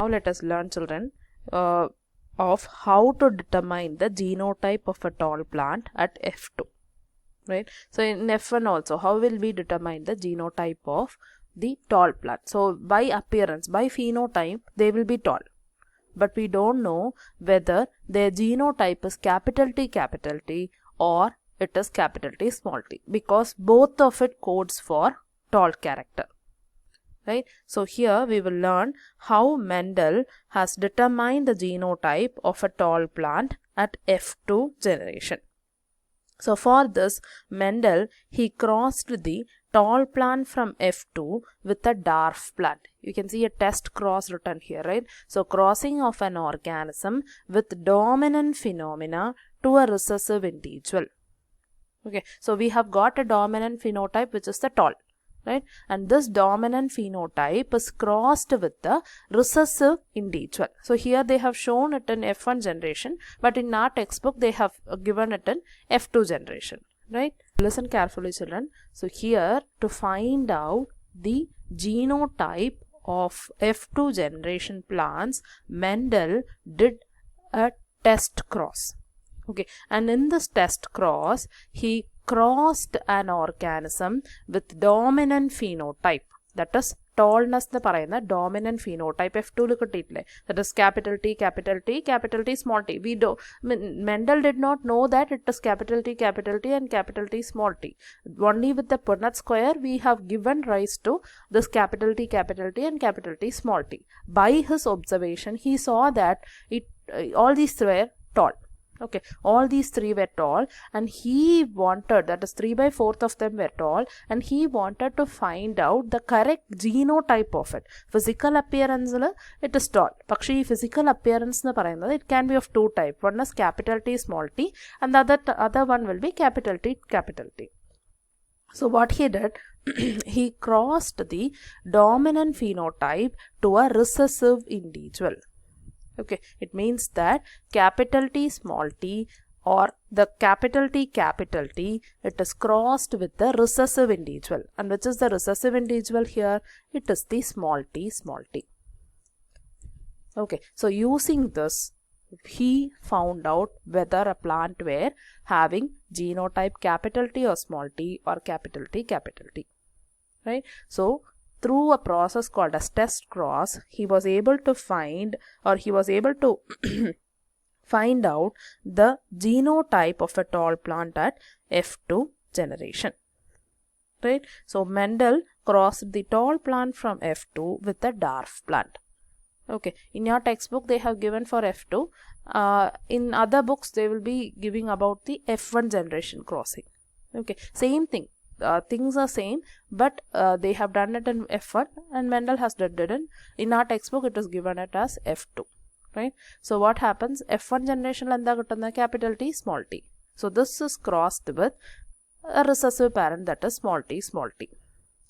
Now let us learn, children, of how to determine the genotype of a tall plant at F2. Right? So in F1 also, how will we determine the genotype of the tall plant? So by appearance, by phenotype, they will be tall. But we don't know whether their genotype is capital T or it is capital T small t, because both of it codes for tall character. Right? So here we will learn how Mendel has determined the genotype of a tall plant at F2 generation. So for this, Mendel, he crossed the tall plant from F2 with a dwarf plant. You can see a test cross written here, right? So crossing of an organism with dominant phenomena to a recessive individual. Okay, so we have got a dominant phenotype, which is the tall, right? And this dominant phenotype is crossed with the recessive individual. So here they have shown it in F1 generation, but in our textbook they have given it in F2 generation, right? Listen carefully, children. So here, to find out the genotype of F2 generation plants, Mendel did a test cross. Okay, and in this test cross, he crossed an organism with dominant phenotype, that is tallness the parayna dominant phenotype F2 lu kittille, that is capital T small t. We do Mendel did not know that it is capital T and capital T small t. Only with the Punnett square we have given rise to this capital T and capital T small t. By his observation, he saw that all these were tall. Okay, all these three were tall, and he wanted, that is 3/4 of them were tall, and he wanted to find out the correct genotype of it. Physical appearance, it is tall. But physical appearance, it can be of two types. One is capital T, small t, and the other one will be capital T, capital T. So what he did, he crossed the dominant phenotype to a recessive individual. Okay, it means that capital T small t or the capital T, it is crossed with the recessive individual. And which is the recessive individual here? It is the small t. Okay, so using this, he found out whether a plant were having genotype capital T or small t or capital T. Right? So through a process called as test cross, he was able to find out the genotype of a tall plant at F2 generation. Right? So Mendel crossed the tall plant from F2 with a dwarf plant. Okay, in your textbook they have given for F2. In other books they will be giving about the F1 generation crossing. Okay, same thing. Things are same, but they have done it in F1 and Mendel has done it in our textbook. It is given it as F2, right? So what happens? F1 generation and the capital T, small t. So this is crossed with a recessive parent, that is small t.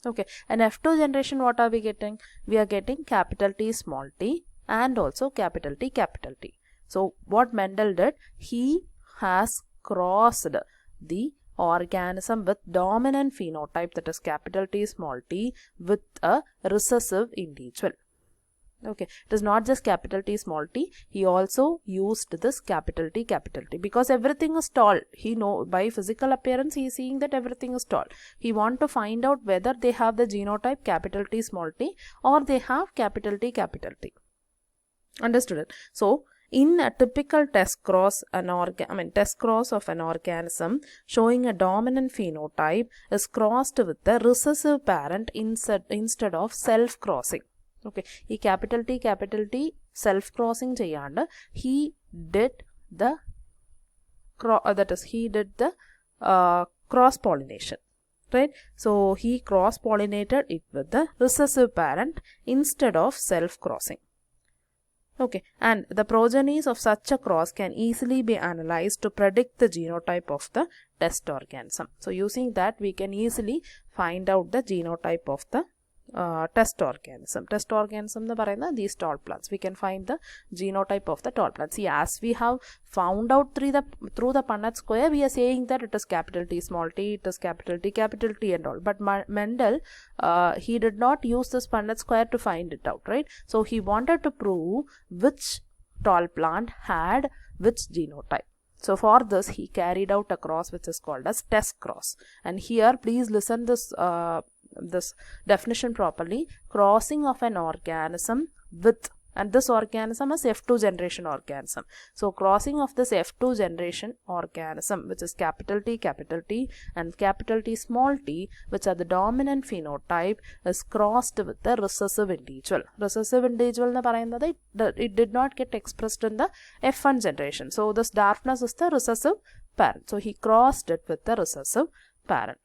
Okay, and F2 generation, what are we getting? We are getting capital T, small t, and also capital T. So what Mendel did, he has crossed the organism with dominant phenotype, that is capital T small t, with a recessive individual. Okay, it is not just capital T small t, he also used this capital T because everything is tall. He know by physical appearance he is seeing that everything is tall. He want to find out whether they have the genotype capital T small t or they have capital T. Understood it? So in a typical test cross of an organism showing a dominant phenotype is crossed with the recessive parent instead of self-crossing. Okay, he capital T self-crossing cheyanda, he did the cross-pollination. Right? So he cross-pollinated it with the recessive parent instead of self-crossing. Okay, and the progenies of such a cross can easily be analyzed to predict the genotype of the test organism. So using that, we can easily find out the genotype of the test organism. Test organism എന്ന് പറയുന്നത് these tall plants. We can find the genotype of the tall plants. See, as we have found out through the Punnett square, we are saying that it is capital T, small t, it is capital T and all. But Mendel, he did not use this Punnett square to find it out, right? So he wanted to prove which tall plant had which genotype. So for this, he carried out a cross which is called as test cross. And here, please listen this definition properly. Crossing of an organism with, and this organism is F2 generation organism. So crossing of this F2 generation organism, which is capital T and capital T small t, which are the dominant phenotype, is crossed with the recessive individual. Recessive individual na parayunnathu, it did not get expressed in the F1 generation. So this darkness is the recessive parent. So he crossed it with the recessive parent.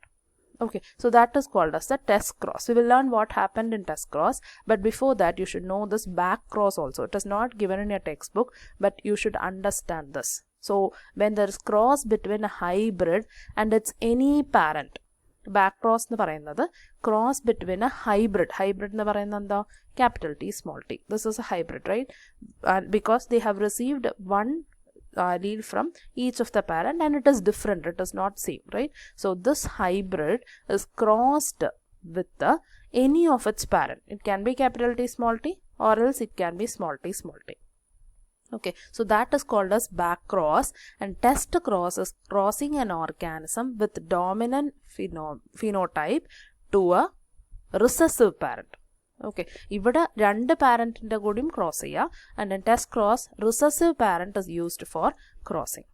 Okay, so that is called as the test cross. We will learn what happened in test cross, but before that you should know this back cross also. It is not given in your textbook, but you should understand this. So when there is cross between a hybrid and its any parent, back cross nu parayunnathu cross between a hybrid nu parayunnathu capital T small t. This is a hybrid, right? Because they have received one allele from each of the parent and it is different, it is not same, right? So this hybrid is crossed with the any of its parent. It can be capital T small t or else it can be small t. Okay, so that is called as back cross. And test cross is crossing an organism with dominant phenotype to a recessive parent. Okay, ഇവിടെ രണ്ട് പാരന്റിന്റെ കൂടിയും cross ചെയ്യുക. And in test cross, recessive parent is used for crossing.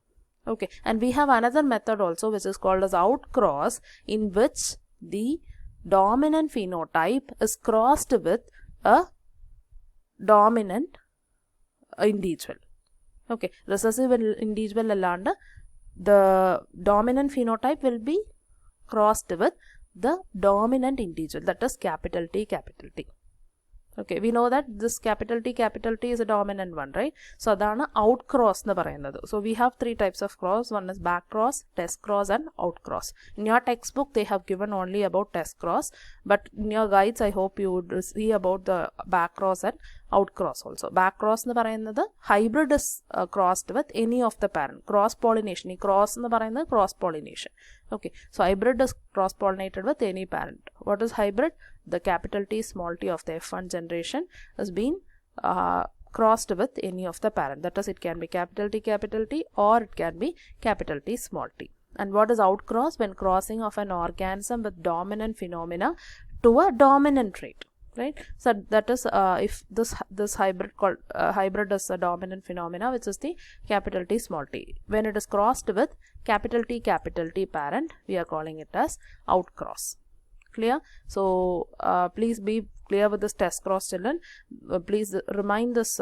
Okay, and we have another method also which is called as outcross, in which the dominant phenotype is crossed with a dominant individual. Okay, recessive individual allanda the dominant phenotype will be crossed with the dominant individual, that is capital T. Okay, we know that this capital T is a dominant one, right? So adana outcross nu parayunnathu. So we have three types of cross. One is back cross, test cross and outcross. In your textbook they have given only about test cross, but in your guides I hope you would see about the back cross and outcross also. Back cross nu parayunnathu hybrid is crossed with any of the parent. Cross pollination. Ee cross nu parayunnathu cross pollination. Okay, so hybrid is cross pollinated with any parent. What is hybrid? The capital T small t of the F1 generation has been crossed with any of the parent. That is, it can be capital T or it can be capital T small t. And what is outcross? When crossing of an organism with dominant phenomena to a dominant trait, right? So that is if this hybrid is a dominant phenomena, which is the capital T small t. When it is crossed with capital T parent, we are calling it as outcross. Clear? So please be clear with this test cross, children. Please remind this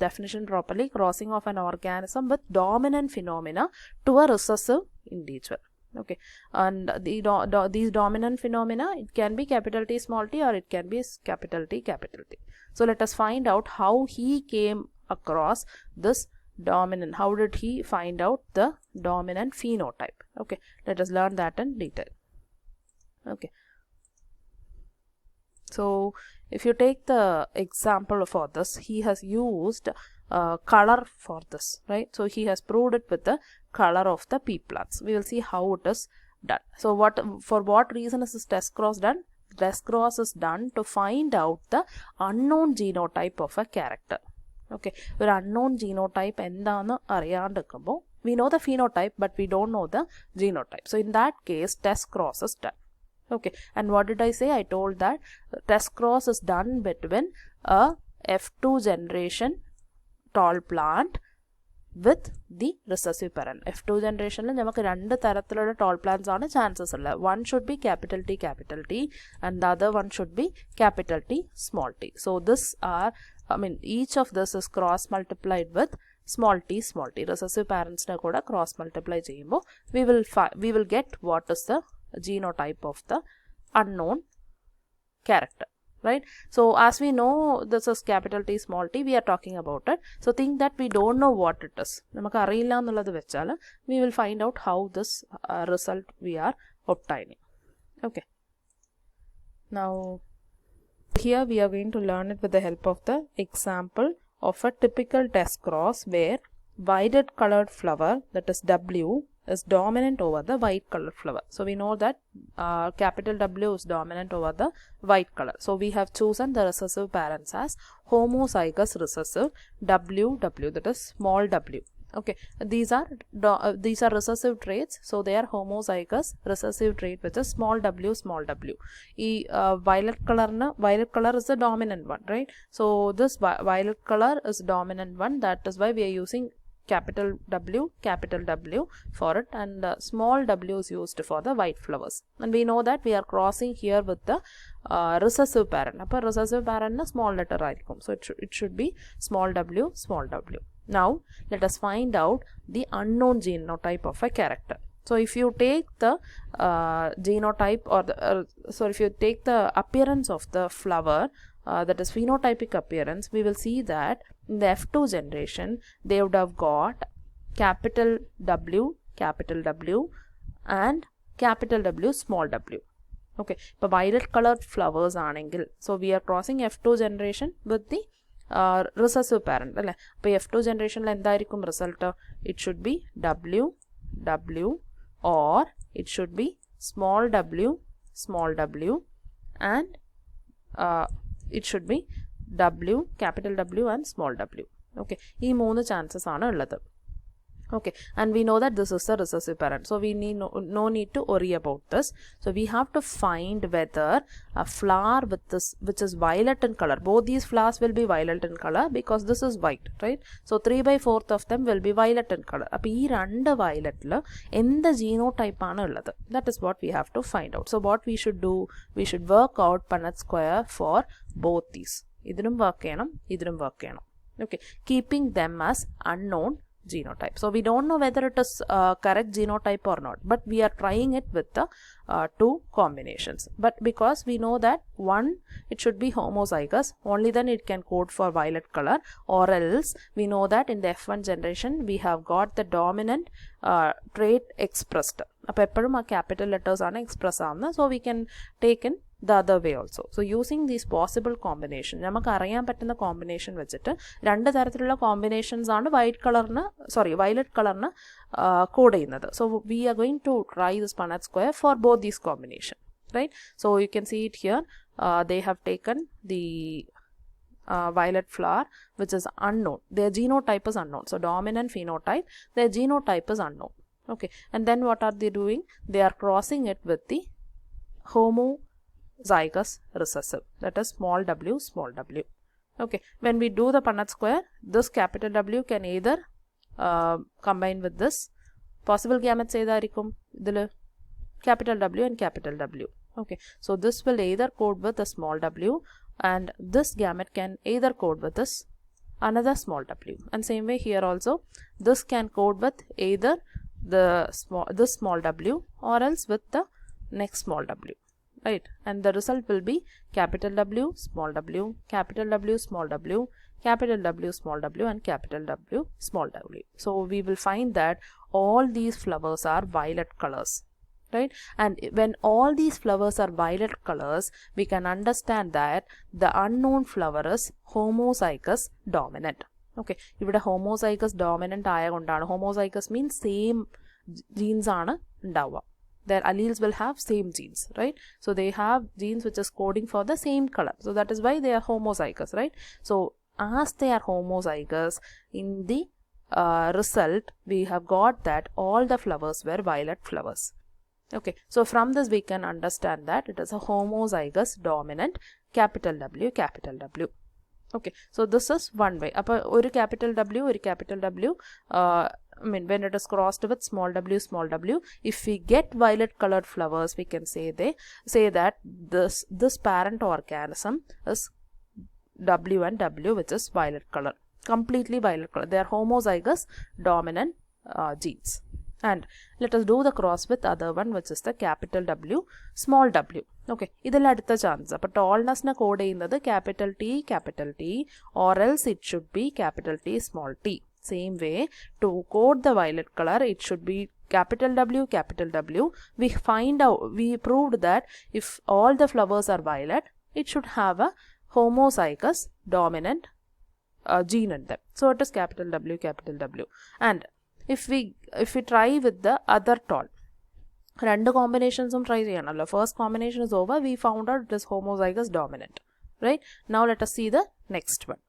definition properly. Crossing of an organism with dominant phenomena to a recessive individual. Okay, and these dominant phenomena, it can be capital T small t or it can be capital T. So let us find out how he came across this dominant. How did he find out the dominant phenotype? Okay, let us learn that in detail. Okay, so if you take the example for this, he has used color for this, right? So he has proved it with the color of the pea plants. We will see how it is done. So for what reason is this test cross done? Test cross is done to find out the unknown genotype of a character. Okay, ഒരു unknown genotype എന്താന്ന് അറിയാണ്ടിരിക്കുമ്പോൾ we know the phenotype but we don't know the genotype. So in that case, test cross is done. Okay, and what did I say? I told that test cross is done between a F2 generation tall plant with the recessive parent. F2 generation il namakku rendu tharathilulla tall plants aanu chances ulla. One should be capital T and the other one should be capital T small t. So this are, each of this is cross multiplied with small t. Recessive parents na kuda cross multiply cheyumbo we will get what is the genotype of the unknown character, right? So as we know this is capital T small t, we are talking about it. So think that we don't know what it is. Namakku ariyilla ennallathu vechal we will find out how this result we are obtaining. Okay, Now here we are going to learn it with the help of the example of a typical test cross where violet colored flower, that is W, is dominant over the white colored flower. So we know that capital W is dominant over the white color. So we have chosen the recessive parents as homozygous recessive W, that is small w. Okay, these are recessive traits, so they are homozygous recessive trait which is small w. Violet color is the dominant one, right? So this violet color is dominant one, that is why we are using capital W for it, and small w is used for the white flowers. And we know that we are crossing here with the recessive parent. Appa recessive parent na small letter aayirikkum, so it should be small w. Now let us find out the unknown genotype of a character. So if you take the genotype, or the if you take the appearance of the flower, that is phenotypic appearance, we will see that in the F2 generation they would have got capital W and capital W small w. Okay, but violet colored flowers anengil, so we are crossing F2 generation with the recessive parent. But F2 generation result, it should be W, or it should be small w, and it should be W, capital W and small w. Okay, these 3 chances are ullathu. Okay, and we know that this is the recessive parent, so we need no need to worry about this. So we have to find whether a flower with this, which is violet in color, both these flowers will be violet in color because this is white, right? So 3/4 of them will be violet in color. Appo ee rendu violet la endha genotype aanu ullathu, that is what we have to find out. So what we should do, we should work out Punnett square for both these. Idinum work cheyanam. Okay, keeping them as unknown genotype. So we don't know whether it is correct genotype or not, but we are trying it with the 2 combinations. But because we know that one, it should be homozygous, only then it can code for violet color, or else we know that in the F1 generation we have got the dominant trait expressed. Capital letters are expressed, so we can take in the other way also. So using these possible combination, namakku ariyan pattunna combination vechittu rendu tharathilulla combinations aanu violet color na code cheyyunnathu. So we are going to try this Punnett square for both these combination, right? So you can see it here, they have taken the violet flower which is unknown, their genotype is unknown, so dominant phenotype, their genotype is unknown. Okay, and then what are they doing? They are crossing it with the homozygous recessive, that is small w. Okay, when we do the Punnett square, this capital W can either combine with this. Possible gametes edarikum idile capital W and capital W. Okay, so this will either code with a small w, and this gamete can either code with this another small w, and same way here also this can code with either this small w or else with the next small w, right? And the result will be capital W, small w, capital W, small w, capital W, small w, and capital W, small w. So we will find that all these flowers are violet colors, right? And when all these flowers are violet colors, we can understand that the unknown flower is homozygous dominant. Okay, ഇവിടെ homozygous dominant ആയതുകൊണ്ടാണ്, homozygous means same genes ആണ് ഉണ്ടാവുക. Their alleles will have same genes, right? So they have genes which is coding for the same color, so that is why they are homozygous, right? So as they are homozygous, in the result we have got that all the flowers were violet flowers. Okay, so from this we can understand that it is a homozygous dominant capital W. Okay, so this is one way. One capital W, when it is crossed with small w, if we get violet colored flowers, we can say that this parent organism is W and W, which is violet color, completely violet color. They are homozygous dominant genes. And let us do the cross with other one, which is the capital W, small w. Okay, idella adutha chance. But tallness na code cheyyunnathu capital T, or else it should be capital T, small t. Same way, to code the violet color, it should be capital W, capital W. We proved that if all the flowers are violet, it should have a homozygous dominant gene in them. So it is capital W, capital W. And if we try with the other tall, രണ്ട് കോമ്പിനേഷൻസും try ചെയ്യണമല്ലോ. First combination is over. We found out it is homozygous dominant. Right? Now let us see the next one.